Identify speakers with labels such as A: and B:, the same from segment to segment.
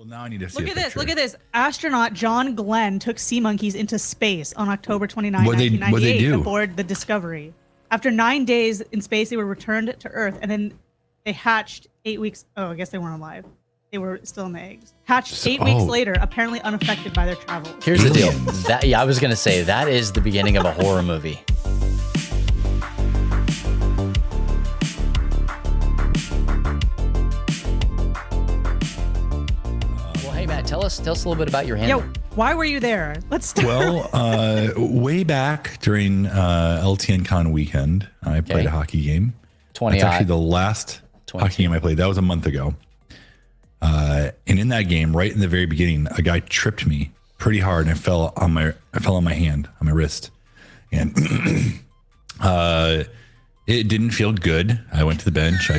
A: Well, now I need to see.
B: Look at this. Look at this. Astronaut John Glenn took sea monkeys into space on October 29, 1998, aboard the Discovery. After 9 days in space, they were returned to Earth, and then they hatched 8 weeks. Oh, I guess they weren't alive. They were still in the eggs. Hatched 8 weeks later, apparently unaffected by their travels.
C: Here's the deal. I was gonna say that is the beginning of a horror movie. Tell us a little bit about your handle.
B: Yo, why were you there? Let's start.
A: Well, way back during LTN Con weekend, I played a hockey game. That's actually the last hockey game I played. That was a month ago. And in that game, right in the very beginning, a guy tripped me pretty hard, and I fell on my hand, on my wrist, and it didn't feel good. I went to the bench.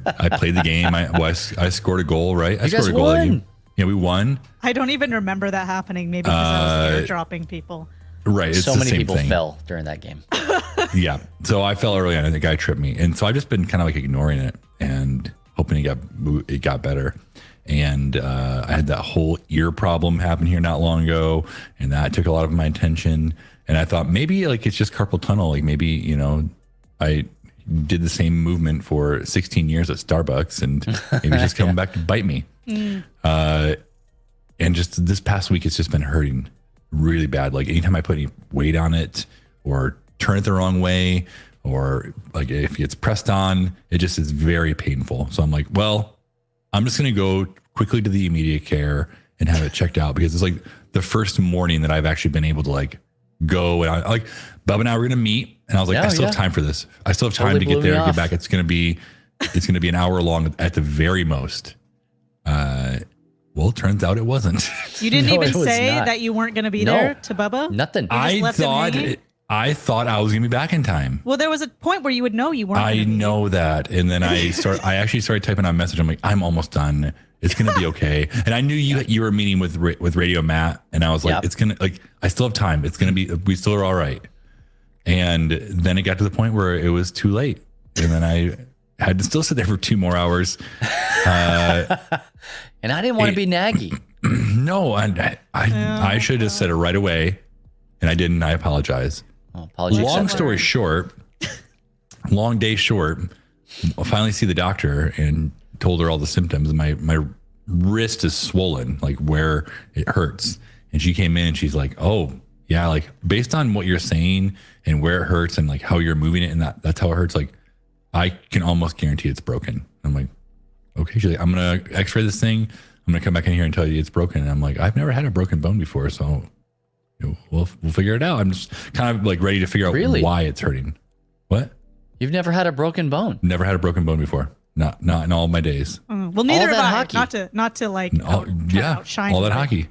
A: I played the game. I scored a goal. Right, I scored a goal. That game. Yeah, we won.
B: I don't even remember that happening. Maybe because I was airdropping people.
A: Right. It's
C: so many people
A: thing.
C: fell during that game.
A: Yeah. So I fell early on, and the guy tripped me, and so I've just been kind of like ignoring it and hoping it got better. And I had that whole ear problem happen here not long ago, and that took a lot of my attention. And I thought maybe like it's just carpal tunnel. Like maybe I did the same movement for 16 years at Starbucks, and maybe it's just coming back to bite me. And just this past week, it's just been hurting really bad. Like anytime I put any weight on it or turn it the wrong way, or like if it's pressed on, it just is very painful. So I'm like, well, I'm just going to go quickly to the immediate care and have it checked out, because it's like the first morning that I've actually been able to like go, and like Bub and I were going to meet, and I was like, I still have time for this. I still have time to get there and get back. It's going to be an hour long at the very most. Well, it turns out it wasn't.
B: You didn't even say that you weren't going to be there to Bubba?
C: Nothing.
A: I thought I was going to be back in time.
B: Well, there was a point where you would know you weren't.
A: I know that. And then I actually started typing on message. I'm like, I'm almost done. It's going to be okay. And I knew you were meeting with Radio Matt, and I was like, it's going to, like, I still have time. It's going to be, we still are all right. And then it got to the point where it was too late. And then I had to still sit there for 2 more hours.
C: And I didn't want to be naggy.
A: No, I should have just said it right away, and I didn't. I apologize.
C: Oh, apologies.
A: Long story short, long day short, I finally see the doctor and told her all the symptoms. My wrist is swollen, like where it hurts. And she came in and she's like, oh, yeah, like based on what you're saying and where it hurts and like how you're moving it and that's how it hurts, like I can almost guarantee it's broken. I'm like, okay. She's like, I'm going to x-ray this thing. I'm going to come back in here and tell you it's broken. And I'm like, I've never had a broken bone before. So we'll figure it out. I'm just kind of like ready to figure out why it's hurting. What?
C: You've never had a broken bone?
A: Never had a broken bone before. Not in all my days.
B: Well, neither have I. Hockey. Not to like outshine
A: all that hockey.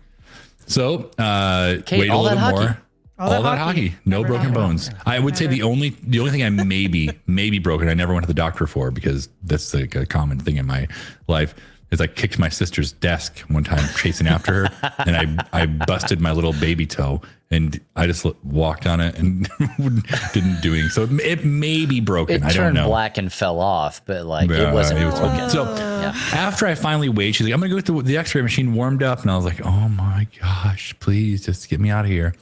A: So wait a little more. All that hockey. No broken bones. I would say the only thing I maybe broken, I never went to the doctor for, because that's like a common thing in my life, is I kicked my sister's desk one time chasing after her, and I busted my little baby toe, and I just walked on it and didn't do anything. So it may be broken. I don't know.
C: It turned black and fell off, but like it wasn't broken.
A: So after I finally weighed, she's like, I'm going to go get the x-ray machine warmed up. And I was like, oh my gosh, please just get me out of here.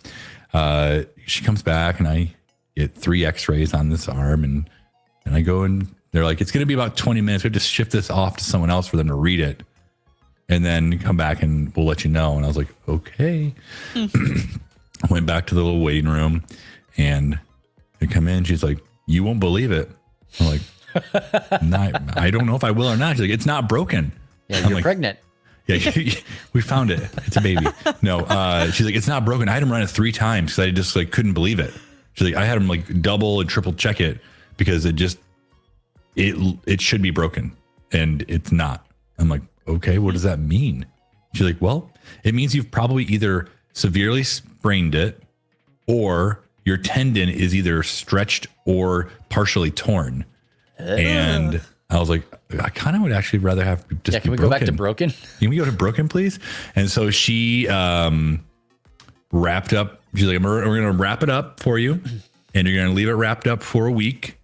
A: She comes back and I get 3 x-rays on this arm, and I go, and they're like, it's going to be about 20 minutes. We have to shift this off to someone else for them to read it and then come back and we'll let you know. And I was like, okay. I went back to the little waiting room, and they come in. She's like, you won't believe it. I'm like, I don't know if I will or not. She's like, it's not broken.
C: Yeah, you're pregnant.
A: Yeah, we found it. It's a baby. No, she's like, it's not broken. I had him run it 3 times because I just like couldn't believe it. She's like, I had him like double and triple check it because it should be broken, and it's not. I'm like, okay, what does that mean? She's like, well, it means you've probably either severely sprained it, or your tendon is either stretched or partially torn. And I was like, I kind of would actually rather have just
C: can we go back to broken?
A: Can we go to broken, please? And so she wrapped up. She's like, we're going to wrap it up for you, and you're going to leave it wrapped up for a week.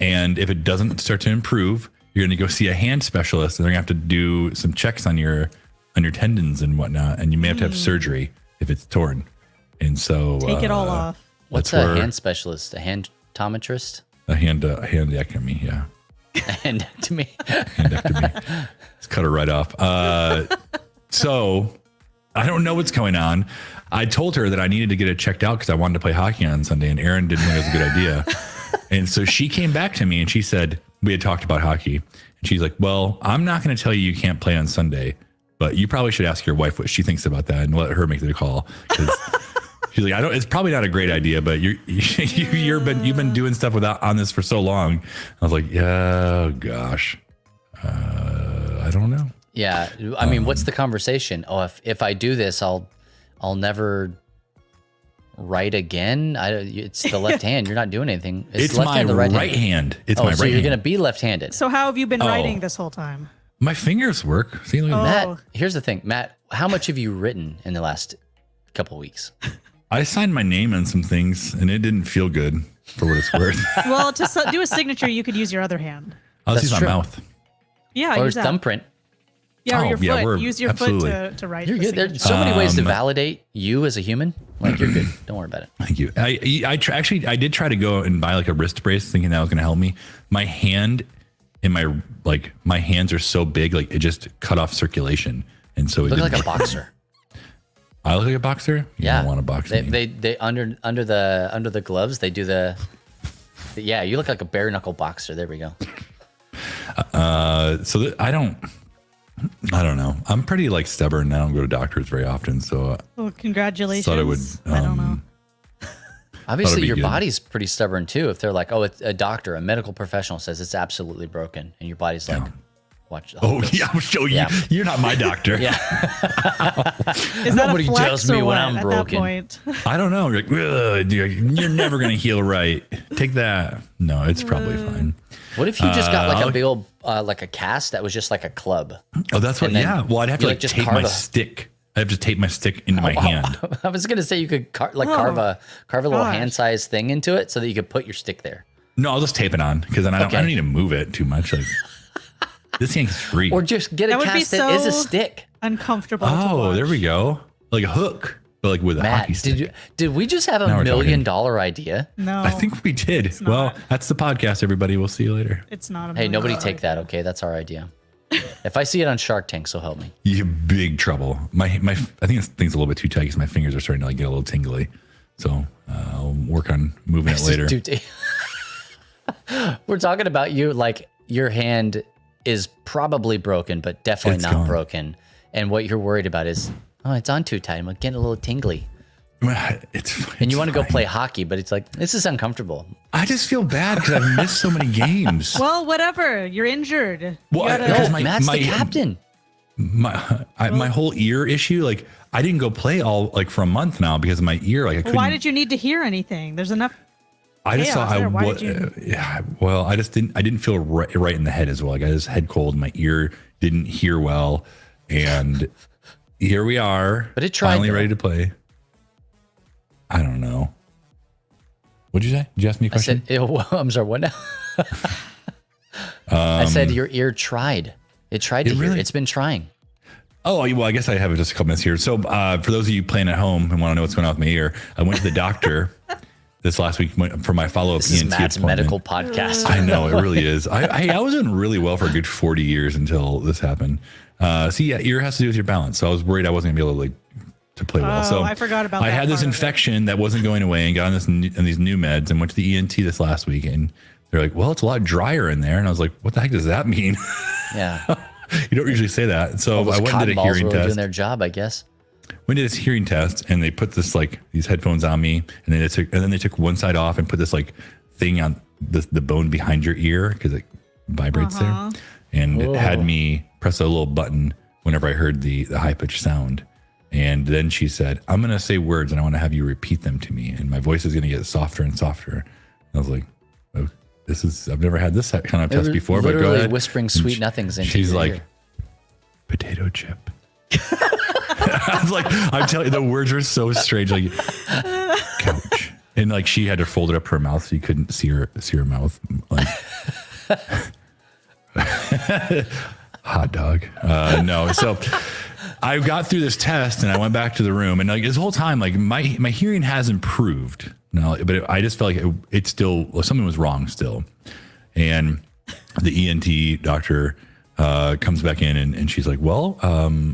A: And if it doesn't start to improve, you're going to go see a hand specialist, and they're going to have to do some checks on your on your tendons and whatnot, and you may have to have surgery if it's torn. And so
B: take it all off.
C: What's a hand specialist? A handtometrist?
A: A handectomy, yeah.
C: Handectomy.
A: Handectomy. Let's cut her right off. So I don't know what's going on. I told her that I needed to get it checked out because I wanted to play hockey on Sunday, and Erin didn't think it was a good idea. And so she came back to me and she said, we had talked about hockey. And she's like, well, I'm not going to tell you you can't play on Sunday, but you probably should ask your wife what she thinks about that and let her make the call. She's like, it's probably not a great idea, but you've been doing stuff on this for so long. I was like, yeah, gosh, I don't know.
C: Yeah, I mean, what's the conversation? Oh, if I do this, I'll never write again. It's the left hand. You're not doing anything.
A: It's left my hand, the right hand. It's my right hand.
C: So you're gonna be left-handed.
B: So how have you been writing this whole time?
A: My fingers work. See, look at
C: Matt, here's the thing, Matt. How much have you written in the last couple of weeks?
A: I signed my name on some things, and it didn't feel good for what it's worth.
B: Well, to do a signature, you could use your other hand.
A: I'll use my mouth.
B: Yeah,
C: or
B: use that.
C: thumbprint.
B: Yeah, or your foot. Use your foot to write.
C: You're good. There's so many ways to validate you as a human. Like, you're good. Don't worry about it.
A: Thank you. I did try to go and buy like a wrist brace, thinking that was going to help me. My hand and my hands are so big, like it just cut off circulation, and so it
C: look like a boxer.
A: I look like a boxer. You don't want to box me.
C: They under the gloves. They do the yeah. You look like a bare knuckle boxer. There we go.
A: I don't know. I'm pretty like stubborn. I don't go to doctors very often. So
B: well, congratulations.
A: Thought I would.
B: I don't know.
C: Obviously, your body's pretty stubborn too. If they're like, oh, it's a doctor, a medical professional says it's absolutely broken, and your body's like, watch.
A: Oh yeah, I'll show you. Yeah. You're not my doctor.
C: Yeah.
B: Is
C: Nobody tells me when I'm broken.
A: I don't know. You're like, you're never gonna heal right. Take that. No, it's probably fine.
C: What if you just got like a big old like a cast that was just like a club?
A: Oh, that's what. Yeah. Well, I'd have to like tape my stick. I have to tape my stick into my hand.
C: I was gonna say you could carve a little hand-sized thing into it so that you could put your stick there.
A: No, I'll just tape it on because then I don't need to move it too much. Like this thing's free.
C: Or just get a cast that is a stick.
B: Uncomfortable.
A: Oh, there we go. Like a hook, but like with a hockey stick.
C: Did we just have a $1 million idea?
B: No,
A: I think we did. Well, that's the podcast. Everybody, we'll see you later.
B: It's not.
C: Hey, nobody take that. Okay, that's our idea. If I see it on Shark Tank, so help me.
A: You're big trouble. I think this thing's a little bit too tight because my fingers are starting to like get a little tingly. So I'll work on moving it later.
C: We're talking about you like your hand is probably broken, but definitely not broken. And what you're worried about is, it's on too tight. I'm getting a little tingly. And you want to go play hockey, but it's like, this is uncomfortable.
A: I just feel bad because I've missed so many games.
B: Well, whatever. You're injured.
A: Well,
C: Matt's the captain.
A: My whole ear issue, like I didn't go play all like for a month now because of my ear. Like I couldn't.
B: Why did you need to hear anything? There's enough.
A: I just thought I didn't feel right in the head as well. Like I just head cold. My ear didn't hear well, and here we are.
C: But it tried.
A: Finally ready to play. I don't know. What'd you say? Did you ask me a question?
C: I said, I'm sorry, what now? I said your ear tried. It tried to hear. It's been trying.
A: Oh, well, I guess I have just a couple minutes here. So for those of you playing at home and want to know what's going on with my ear, I went to the doctor this last week for my follow-up ENT appointment. This is Matt's
C: medical podcast.
A: I know, it really is. I was doing really well for a good 40 years until this happened. Ear has to do with your balance. So I was worried I wasn't going to be able to play well. So
B: I forgot about that.
A: I had this infection that wasn't going away and got on these new meds and went to the ENT this last week. And they're like, well, it's a lot drier in there. And I was like, what the heck does that mean?
C: Yeah.
A: You don't usually say that. So I went and did a hearing test.
C: Doing their job, I guess.
A: Went to this hearing test and they put this these headphones on me and then they took one side off and put this thing on the bone behind your ear because it vibrates there. And it had me press a little button whenever I heard the high pitched sound. And then she said, I'm going to say words and I want to have you repeat them to me. And my voice is going to get softer and softer. And I was like, oh, I've never had this kind of test before, but go ahead.
C: Whispering sweet nothings into
A: she's
C: your
A: like,
C: ear.
A: Potato chip. I was like, I'm telling you, the words were so strange. Like, couch. And like, she had to fold it up her mouth so you couldn't see her mouth. Like, hot dog. No. So I got through this test and I went back to the room, and like this whole time, like my hearing has improved now, but I just felt like it still, something was wrong still. And the ENT doctor comes back in and she's like, well,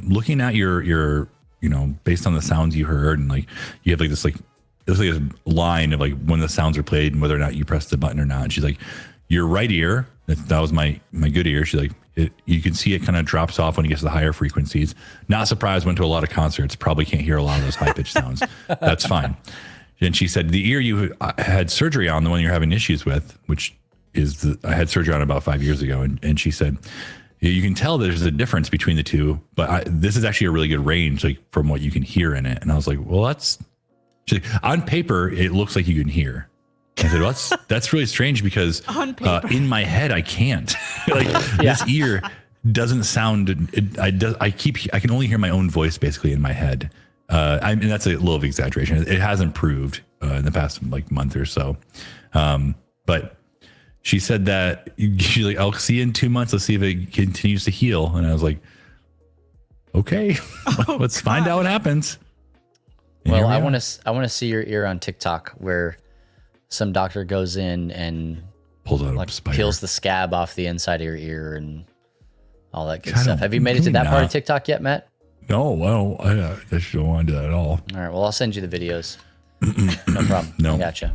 A: looking at your, based on the sounds you heard, and like you have like this, like, there's like a line of like when the sounds are played and whether or not you press the button or not. And she's like, your right ear, that was my good ear. She's like, you can see it kind of drops off when it gets to the higher frequencies. Not surprised, went to a lot of concerts, probably can't hear a lot of those high pitched sounds. That's fine. And she said, the ear you had surgery on, the one you're having issues with, which is I had surgery on about 5 years ago. And she said, you can tell there's a difference between the two, but this is actually a really good range, like from what you can hear in it. And I was like, well, on paper, it looks like you can hear. I said, well, that's really strange because in my head, I can't. Like this ear doesn't sound. I can only hear my own voice basically in my head. And that's a little of exaggeration. It has improved in the past like month or so. But she said that she's like, I'll see you in 2 months. Let's see if it continues to heal. And I was like, okay, let's find out what happens. And
C: well, I want to see your ear on TikTok where some doctor goes in and
A: pulls out
C: like
A: a spider,
C: peels the scab off the inside of your ear and all that good stuff. Have you made it to that part of TikTok yet, Matt?
A: No, well, I just don't want to do that at all.
C: All right, well, I'll send you the videos. No problem.
A: No.
C: I gotcha.